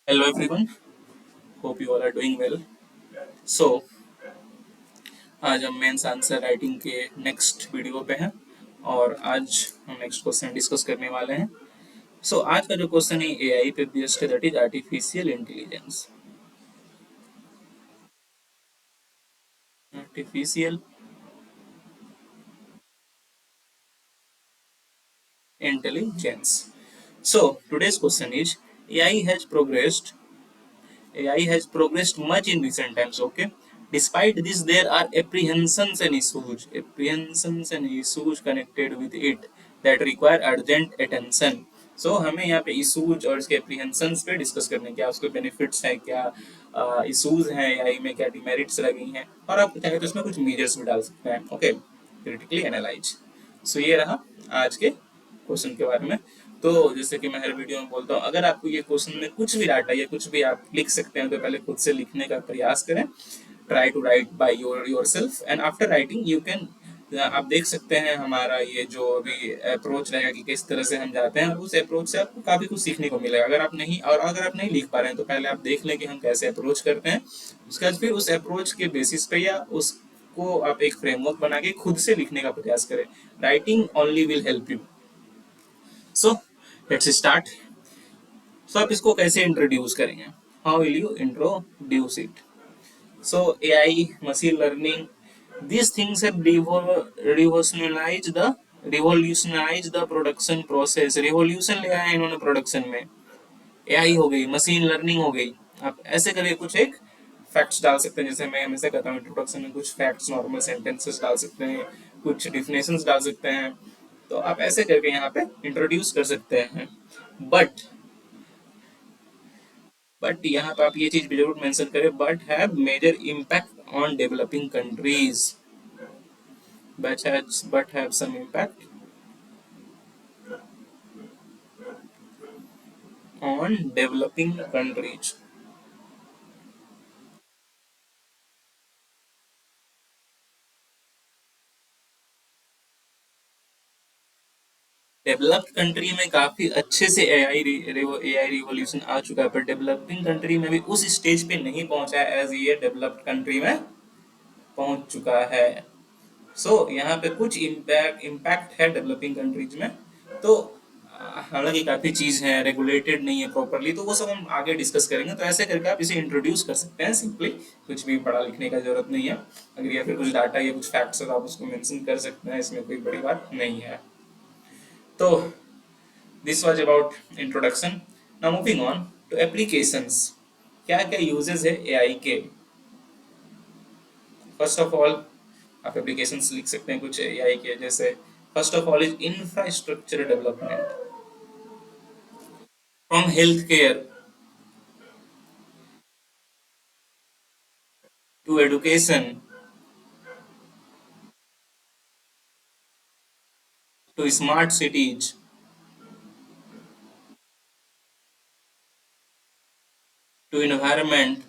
Hello everyone, hope you all are doing well. So, आज हम mains answer writing के next video पे हैं और आज हम नेक्स्ट क्वेश्चन डिस्कस करने वाले हैं. आज का जो क्वेश्चन है एआई पे बेस्ड है, that is artificial intelligence. Artificial intelligence. Today's question is AI has progressed AI has progressed much in recent times, okay? Despite this, there are apprehensions and issues connected with it that require urgent attention. हमें यहाँ पे issues और इसके apprehensions पे discuss करने क्या उसके benefits हैं, क्या इशूज हैं एआई में, क्या डिमेरिट्स लगी हैं, और आप चाहे तो इसमें कुछ मीजर्स भी डाल सकते हैं. Okay, critically analyse. ये रहा आज के क्वेश्चन के बारे में. तो जैसे कि मैं हर वीडियो में बोलता हूँ, अगर आपको ये क्वेश्चन में कुछ भी डाटा या कुछ भी आप लिख सकते हैं तो पहले खुद से लिखने का प्रयास करें. Try to write by yourself and after writing you can. आप देख सकते हैं हमारा ये जो अभी अप्रोच रहेगा कि किस तरह से हम जाते हैं, और उस अप्रोच से आपको काफी कुछ सीखने को मिलेगा. अगर आप नहीं लिख पा रहे हैं तो पहले आप देख लें कि हम कैसे अप्रोच करते हैं. उसके बाद फिर उस अप्रोच के बेसिस पे या उसको आप एक फ्रेमवर्क बना के खुद से लिखने का प्रयास करें. Writing only will help you. So let's start. आप इसको कैसे इंट्रोड्यूस करेंगे? How will you introduce it? AI, machine learning, these things have revolutionized the production process. revolution ले आया इन्होंने प्रोडक्शन में. AI हो गई, मशीन लर्निंग हो गई. आप ऐसे करके कुछ एक फैक्ट्स डाल सकते हैं, जैसे मैं हमेशा कहता हूँ इंट्रोडक्शन में कुछ फैक्ट्स, नॉर्मल सेंटेंसेस डाल सकते हैं, कुछ डिफिनेशंस डाल सकते हैं. तो आप ऐसे करके यहाँ पे इंट्रोड्यूस कर सकते हैं. बट यहाँ पे आप ये चीज भी जरूर मेंशन करें, but have major impact on developing countries. But have some impact on developing countries. Developed country में काफी अच्छे से एआई रिवॉल्यूशन आ चुका है, पर डेवलपिंग कंट्री में भी उस स्टेज पे नहीं पहुंचा है एज ये डेवलप्ड कंट्री में पहुंच चुका है. यहाँ पे कुछ इम्पैक्ट है डेवलपिंग कंट्रीज में. तो हालांकि काफी चीज है, रेगुलेटेड नहीं है प्रॉपरली, तो वो सब हम आगे डिस्कस करेंगे. तो ऐसे करके आप इसे इंट्रोड्यूस कर सकते हैं सिंपली. कुछ भी पढ़ा लिखने का जरूरत नहीं है. अगर या फिर कुछ डाटा या कुछ फैक्ट्स है तो आप उसको मेंशन कर सकते हैं, इसमें कोई बड़ी बात नहीं है. तो this was about introduction. Now moving on to applications. क्या क्या यूजेस है एआई के? फर्स्ट ऑफ ऑल आप एप्लीकेशंस लिख सकते हैं कुछ एआई के, जैसे first of all is infrastructure development. From health care to education to smart cities to environment.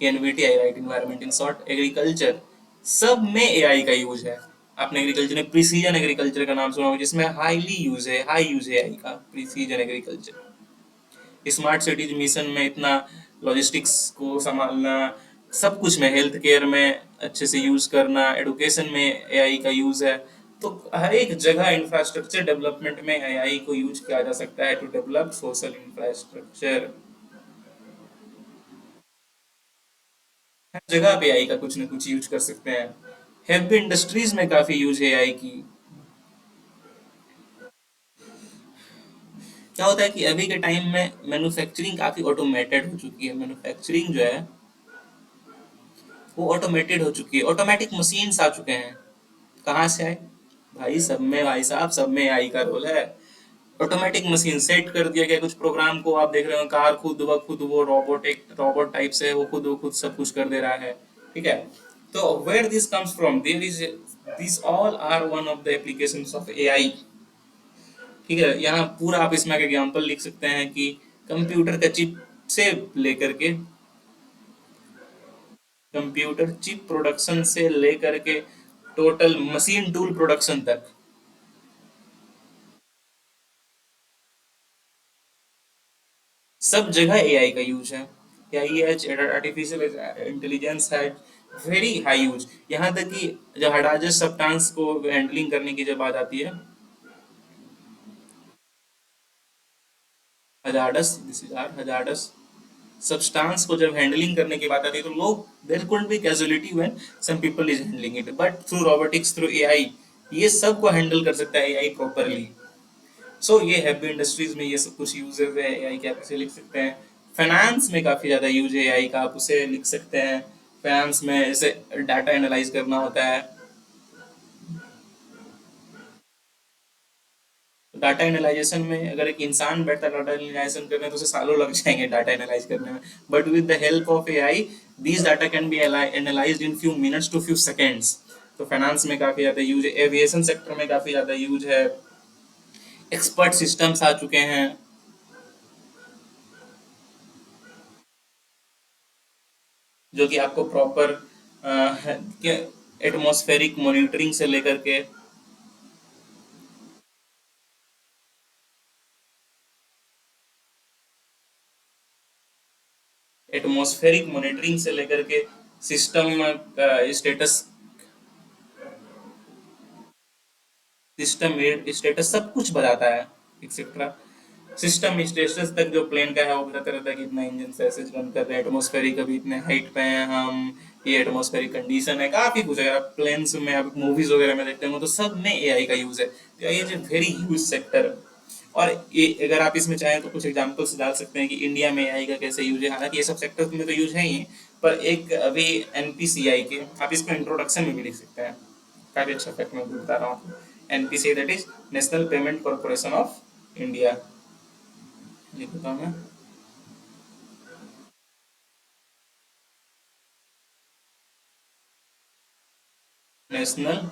NVTI right, environment in short, agriculture, सब में एआई का यूज है. आपने एग्रीकल्चर में प्रिसीजन एग्रीकल्चर का नाम सुना होगा, जिसमें हाई यूज है एआई का. Precision agriculture. Smart cities mission में इतना लॉजिस्टिक्स को संभालना, सब कुछ में, हेल्थ केयर में अच्छे से यूज करना, एडुकेशन में एआई का यूज है. तो हर एक जगह इंफ्रास्ट्रक्चर डेवलपमेंट में एआई को यूज किया जा सकता है टू डेवलप सोशल इंफ्रास्ट्रक्चर. हर जगह पे एआई का कुछ ना कुछ यूज कर सकते हैं. हेवी इंडस्ट्रीज में काफी यूज है एआई की. क्या होता है कि अभी के टाइम में मैन्युफैक्चरिंग काफी ऑटोमेटेड हो चुकी है. मैन्युफैक्चरिंग जो है वो ऑटोमेटेड हो चुकी है. ऑटोमेटिक मशीन्स आ चुके हैं. कहाँ से आए भाई? सब में भाई साहब, सब में एआई का रोल है. ऑटोमेटिक मशीन सेट कर दिया गया कुछ प्रोग्राम को. आप देख रहे हो कार खुद वो रोबोट टाइप से वो खुद सब कुछ कर दे रहा है. ठीक है. तो where this comes from, there is this all are one of the applications of AI. ठीक है. यहाँ पूरा आप इसमें एग्जांपल लिख सकते हैं कि कंप्यूटर का चिप से लेकर के कंप्यूटर चिप प्रोडक्शन से लेकर के टोटल मशीन टूल प्रोडक्शन तक. सब जगह एआई का यूज है। एआई एच आर्टिफिशियल इंटेलिजेंस है वेरी हाई यूज। यहाँ तक कि जो हडाजस सब्सटेंस को हैंडलिंग करने की जब बात आती है, hazardous this is are hazardous substance को जब हैंडलिंग करने की बात आती है तो लोग there could be casualty when some people is handling it, but through robotics through AI ये सब को हैंडल कर सकता है एआई प्रॉपरली। सो ये हैवी इंडस्ट्रीज में ये सब कुछ यूजेस है एआई के, आप इसे लिख सकते हैं। फाइनेंस में काफ़ी ज़्यादा यूज है एआई का, आप उसे लिख सकते हैं। फाइनेंस में जैसे डाटा एनालाइज करना होता है, डाटा एनालाइजेशन में अगर एक इंसान बैठता डाटा एनालाइजेशन करने तो उसे सालों लग जाएंगे डाटा एनालाइज करने में, but with the help of AI these data can be analysed in few minutes to few seconds. तो फाइनेंस में काफ़ी ज़्यादा यूज है, एविएशन सेक्टर में काफ़ी ज़्यादा यूज है, एक्सपर्ट सिस्टम्स आ चुके हैं जो कि आपको प्रॉपर एटमॉस्फेरिक मॉनिटरिंग से लेकर के एटमॉस्फेरिक मॉनिटरिंग से लेकर के सिस्टम का स्टेटस, सिस्टम स्टेटस सब कुछ बताता है एक्सेट्रा। सिस्टम स्टेटस तक जो प्लेन का है वो बताता रहता है कि इतना इंजन से ऐसे रन कर रहे हैं, एटमॉस्फेरिक अभी इतने हाइट पे हैं हम, ये एटमॉस्फेरिक कंडीशन है, काफी कुछ। अगर आप प्लेन्स में आप मूवीज वगैरह में देखते हो तो सब में एआई का यूज है, तो ये जो वेरी ह्यूज सेक्टर है। और ये अगर आप इसमें चाहें तो कुछ एग्जांपल्स डाल सकते हैं कि इंडिया में एआई का कैसे यूज है, हालांकि ये सब सेक्टर में तो यूज है ही, पर एक अभी एनपीसीआई के आप इसको इंट्रोडक्शन में भी लिख सकते हैं, काफी अच्छा फैक्ट मैं बता रहा हूँ। NPCI that is national payment corporation of India, लिखता हूँ मैं, national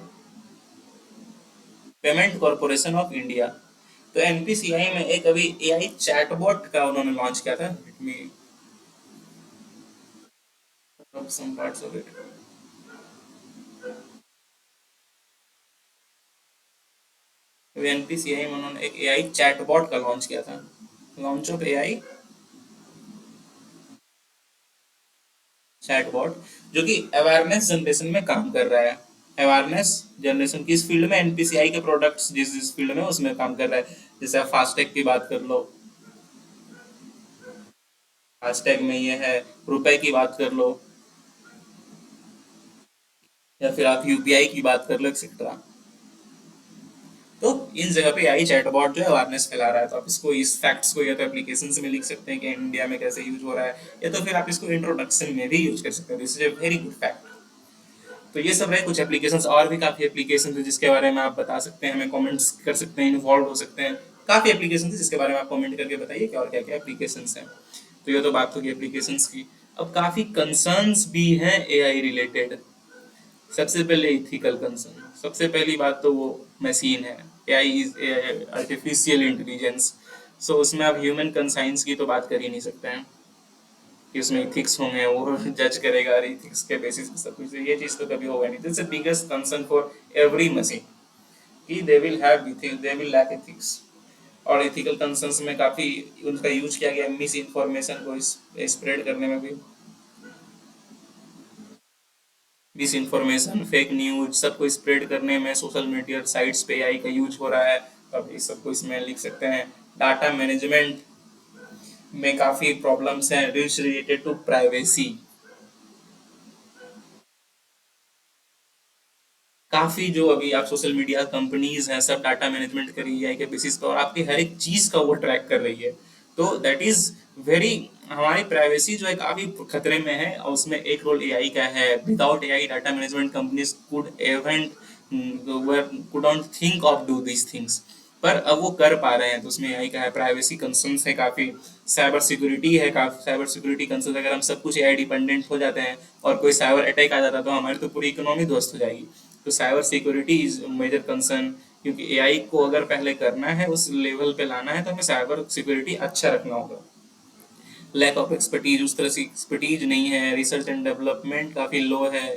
payment corporation of India. तो एनपीसीआई में एक अभी एआई चैटबॉट का उन्होंने लॉन्च किया था, let me some parts of it. NPCI में उन्होंने एक एआई चैटबॉट का लॉन्च किया था, लॉन्च ऑफ एआई चैटबॉट, जो कि अवेयरनेस जनरेशन में काम कर रहा है। अवेयरनेस जनरेशन की इस फील्ड में एनपीसीआई के प्रोडक्ट्स जिस जिस फील्ड में उसमें काम कर रहा है, जैसे आप फास्टैग की बात कर लो, फास्टैग में ये है, रुपए की बात कर लो, या फिर आप यूपीआई की बात कर लो एक्सेट्रा। तो इन जगह पे आई चैटबॉट जो है अवेयरनेस फैला रहा है, तो आप इसको इस फैक्ट्स को या तो एप्लीकेशन में लिख सकते हैं कि इंडिया में कैसे यूज हो रहा है, या तो फिर आप इसको इंट्रोडक्शन में भी यूज कर सकते हैं, this is a very good fact. तो ये सब रहे कुछ एप्लीकेशंस, और भी काफी एप्लीकेशन है जिसके बारे में आप बता सकते हैं, हमें कमेंट्स कर सकते हैं, इन्वॉल्व हो सकते हैं। काफी एप्लीकेशन है जिसके बारे में आप कमेंट करके बताइए कि और क्या क्या एप्लीकेशंस हैं। तो ये तो बात होगी एप्लीकेशंस की। अब काफी कंसर्न्स भी हैं एआई रिलेटेड। सबसे पहले इथिकल कंसर्न, सबसे पहली बात तो वो मशीन है, एआई इज आर्टिफिशियल इंटेलिजेंस। सो उसमें आप ह्यूमन कंसाइंस की तो बात कर ही नहीं सकते हैं कि उसमें इथिक्स होंगे, वो जज करेगा और इथिक्स के बेसिस पे सब कुछ, ये चीज तो कभी होगा नहीं। This is the biggest concern for every machine कि they will have ethics, they will lack ethics. और इथिकल कंसर्न्स में काफी उनका यूज किया गया मिस इन्फॉर्मेशन को स्प्रेड करने में भी, मिस इन्फॉर्मेशन फेक न्यूज सबको स्प्रेड करने में सोशल मीडिया साइट्स पे एआई का यूज हो रहा है। अब इस सबको इसमें लिख सकते हैं। डाटा मैनेजमेंट में काफी प्रॉब्लम्स हैं रिलेटेड टू प्राइवेसी, काफी जो अभी आप सोशल मीडिया कंपनीज हैं सब डाटा मैनेजमेंट कर रही है के बेसिस पर, और आपकी हर एक चीज का वो ट्रैक कर रही है। तो दैट इज वेरी, हमारी प्राइवेसी जो है काफी खतरे में है, और उसमें एक रोल एआई का है। Without AI data management companies could event couldn't think of do these things, पर अब वो कर पा रहे हैं, तो उसमें एआई का है। प्राइवेसी कंसर्न्स है काफी, साइबर सिक्योरिटी है काफी, साइबर सिक्योरिटी कंसर्न, अगर हम सब कुछ एआई डिपेंडेंट हो जाते हैं और कोई साइबर अटैक आ जाता है तो हमारी तो पूरी इकोनॉमी ध्वस्त हो जाएगी। तो cyber security is major concern, क्योंकि एआई को अगर पहले करना है उस लेवल पे लाना है तो हमें साइबर सिक्योरिटी अच्छा रखना होगा। लैक ऑफ एक्सपर्टीज, उस तरह से एक्सपर्टीज नहीं है, रिसर्च एंड डेवलपमेंट काफी लो है।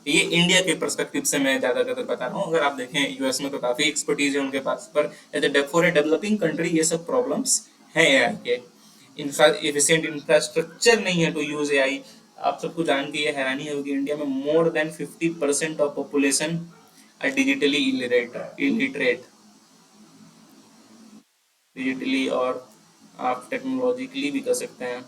ये इंडिया के पर्सपेक्टिव से मैं ज्यादातर बता रहा हूँ, अगर आप देखें यूएस में तो काफी एक्सपर्टीज है उनके पास, पर as a for a developing country ये सब प्रॉब्लम्स हैं एआई के। एफिशिएंट इंफ्रास्ट्रक्चर नहीं है टू यूज एआई। आप सबको जान के ये हैरानी होगी, इंडिया में more than 50% of population are digitally illiterate, digitally, और आप टेक्नोलॉजिकली भी कर सकते हैं।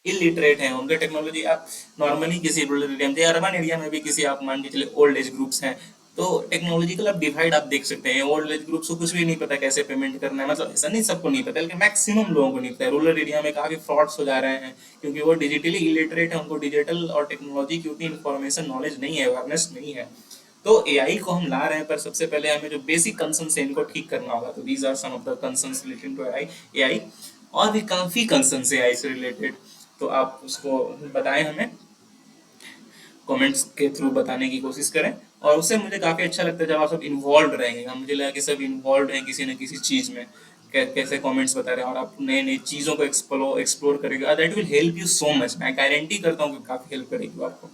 इलिटरेट हैं, उनका टेक्नोलॉजी आप नॉर्मली किसी रूरल एरिया में या अर्बन एरिया में भी किसी आप मान के चले ओल्ड एज ग्रुप्स हैं, तो टेक्नोलॉजिकल आप डिवाइड आप देख सकते हैं। ओल्ड एज ग्रुप्स को कुछ भी नहीं पता कैसे पेमेंट करना है, मतलब ऐसा नहीं सबको नहीं पता, लेकिन मैक्सिमम लोगों को नहीं पता है। रूरल एरिया में काफी फ्रॉड्स हो जा रहे हैं क्योंकि वो डिजिटली इलिटरेट है, उनको डिजिटल और टेक्नोलॉजी की उतनी इन्फॉर्मेशन नॉलेज नहीं है, अवेयरनेस नहीं है। तो एआई को हम ला रहे हैं, पर सबसे पहले हमें जो बेसिक कंसर्न्स है इनको ठीक करना होगा। तो these are some of the concerns related to AI. AI और भी काफी कंसर्न्स है एआई से रिलेटेड, तो आप उसको बताएं हमें, कमेंट्स के थ्रू बताने की कोशिश करें। और उससे मुझे काफी अच्छा लगता है जब आप सब इन्वॉल्व रहेंगे। मुझे लगा कि सब इन्वॉल्व हैं किसी न किसी चीज में, कैसे कमेंट्स बता रहे हैं और आप नए नई चीजों को एक्सप्लोर करेंगे, that will help you so much. मैं गारंटी करता हूँ कि काफी हेल्प करेगी वो आपको।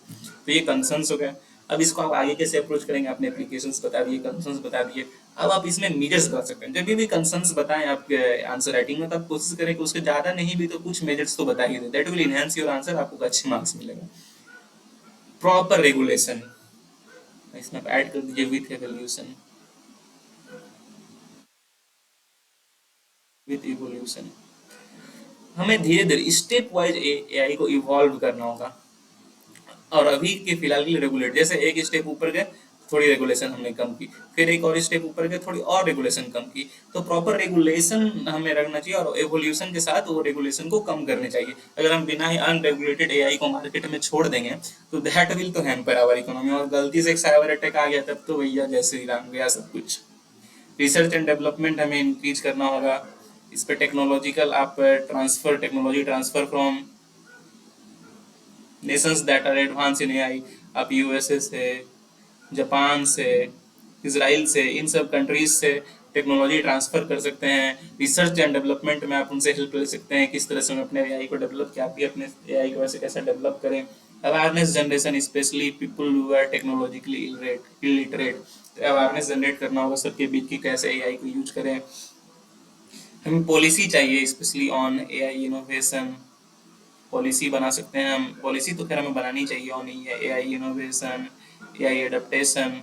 तो ये कंसर्न्स हो गए। अब इसको आप आगे कैसे अप्रोच करेंगे, आपने एप्लीकेशंस बता दिए, कंसर्न्स बता दिए। अब आप इसमें मेजर्स बता सकते हैं। जब भी कंसर्न्स बताएं आपके आंसर राइटिंग में, तो आप कोशिश करें कि उसके ज्यादा नहीं भी तो कुछ मेजर्स तो बता ही दे, that will enhance your answer, आपको अच्छे मार्क्स मिलेगा। प्रॉपर रेगुलेशन, इसमें आप ऐड कर दीजिए विथ एवोल्यूशन, विथ इवोल्यूशन। हमें धीरे धीरे स्टेप वाइज एआई को इवॉल्व करना होगा। और अभी के फिलहाल के लिए रेगुलेट, जैसे एक स्टेप ऊपर गए थोड़ी रेगुलेशन हमने कम की, फिर एक और स्टेप ऊपर गए थोड़ी और रेगुलेशन कम की। तो प्रॉपर रेगुलेशन हमें रखना चाहिए और एवोल्यूशन के साथ वो रेगुलेशन को कम करने चाहिए। अगर हम बिना ही अनरेगुलेटेड एआई को मार्केट में छोड़ देंगे तो दैट विल तो हैम्पर आवर इकोनॉमी, और गलती से एक साइबर अटैक आ गया तब तो भैया जय श्री राम गया सब कुछ। रिसर्च एंड डेवलपमेंट हमें इंक्रीज करना होगा। इस पे टेक्नोलॉजिकल आप transfer, technology transfer from nations that are advance in AI, आप यूएसए से, जापान से, इसराइल से, इन सब कंट्रीज से टेक्नोलॉजी ट्रांसफर कर सकते हैं। रिसर्च एंड डेवलपमेंट में आप उनसे हेल्प ले सकते हैं, किस तरह से हम अपने एआई को डेवलप किया, आप भी अपने एआई को वैसे कैसे डेवलप करें। Awareness generation, specially people who are technologically illiterate, awareness generate करना होगा सबके बीच की कैसे एआई को यूज करें। हमें पॉलिसी चाहिए specially on AI innovation, policy बना सकते हैं हम। पॉलिसी तो खैर हमें बनानी चाहिए on AI innovation, AI adaptation,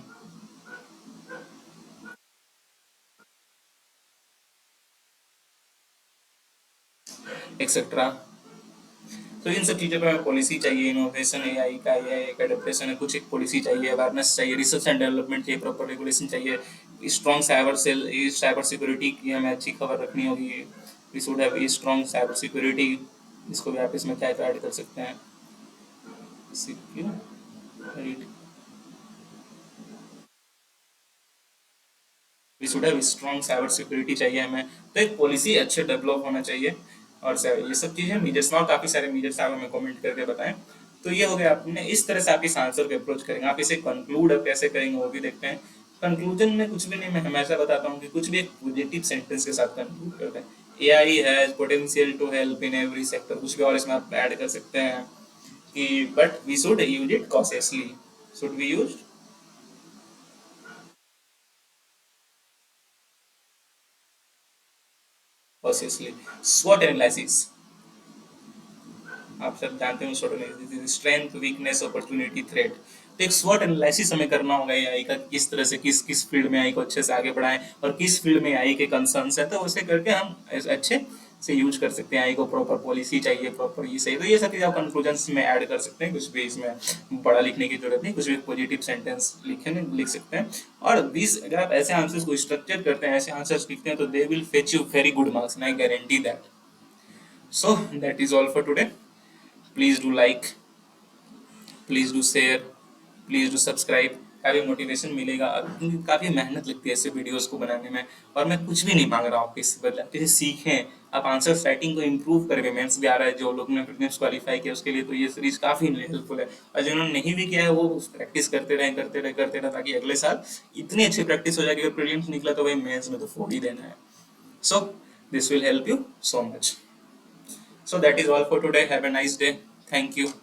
etcetera. तो इन सब चीज़ों पे हमें पॉलिसी चाहिए, इनोवेशन एआई का, एआई का एडेप्टेशन है, कुछ एक पॉलिसी चाहिए, अवेयरनेस चाहिए, रिसर्च एंड डेवलपमेंट चाहिए, प्रॉपर रेगुलेशन चाहिए, strong cyber cell, cyber security की हमें अच्छी खबर रखनी होगी। We should have strong cyber security, इसको भी आप इसमें क्या ऐड कर सकते हैं, security, we should have strong cyber security चाहिए हमें। तो एक पॉलिसी अच्छे डेवलप होना चाहिए। और ये सब चीजें मीजर्स में, और काफी सारे मीजर्स आप हमें कमेंट करके बताएं। तो ये हो गया, आपने इस तरह से आप इस आंसर को अप्रोच करेंगे। आप इसे कंक्लूड अब कैसे करेंगे वो भी देखते हैं। कंक्लूजन में कुछ भी नहीं, मैं हमेशा बताता हूँ कि कुछ भी एक पॉजिटिव सेंटेंस के साथ कंक्लूड करते हैं। AI has potential to help in every sector, कुछ भी और इसमें आप ऐड कर सकते हैं कि but we should use it cautiously, should be use cautiously. स्वॉट एनालिसिस, आप सब जानते हैं स्वॉट analysis, strength, weakness, opportunity, threat. तो एक स्वॉट एनालिसिस हमें करना होगा एआई का, किस तरह से किस किस फील्ड में एआई को अच्छे से आगे बढ़ाएं और किस फील्ड में एआई के कंसर्न्स है, तो उसे करके हम अच्छे से यूज कर सकते हैं। एआई को प्रॉपर पॉलिसी चाहिए, प्रॉपर ये चाहिए। तो ये सब चीज़ आप कंक्लूजन्स में ऐड कर सकते हैं, कुछ भी इसमें बड़ा लिखने की जरूरत नहीं, कुछ भी पॉजिटिव सेंटेंस लिख सकते हैं। और दिस, अगर आप ऐसे आंसर्स को स्ट्रक्चर करते हैं, ऐसे आंसर्स लिखते हैं, तो they will fetch you very good marks, and I guarantee that. So that is all for today. Please do like, please do share, please do subscribe. काफी मोटिवेशन मिलेगा, क्योंकि काफी मेहनत लगती है ऐसे वीडियोस को बनाने में। और मैं कुछ भी नहीं मांग रहा हूँ आपके, इससे बदले आप इसे सीखें, आप आंसर राइटिंग को इम्प्रूव करेंगे। मेंस भी आ रहा है, जो लोग ने प्रीलिम्स क्वालिफाई किया उसके लिए तो ये सीरीज काफी हेल्पफुल है। और जिन्होंने नहीं भी किया है वो प्रैक्टिस करते रहे, करते रहे, करते रहे, ताकि अगले साल इतनी अच्छी प्रैक्टिस हो जाए कि अगर प्रीलिम्स निकला तो भाई मेंस में तो फोड़ ही देना है। So this will help you so much. So that is all for today. Have a nice day. Thank you.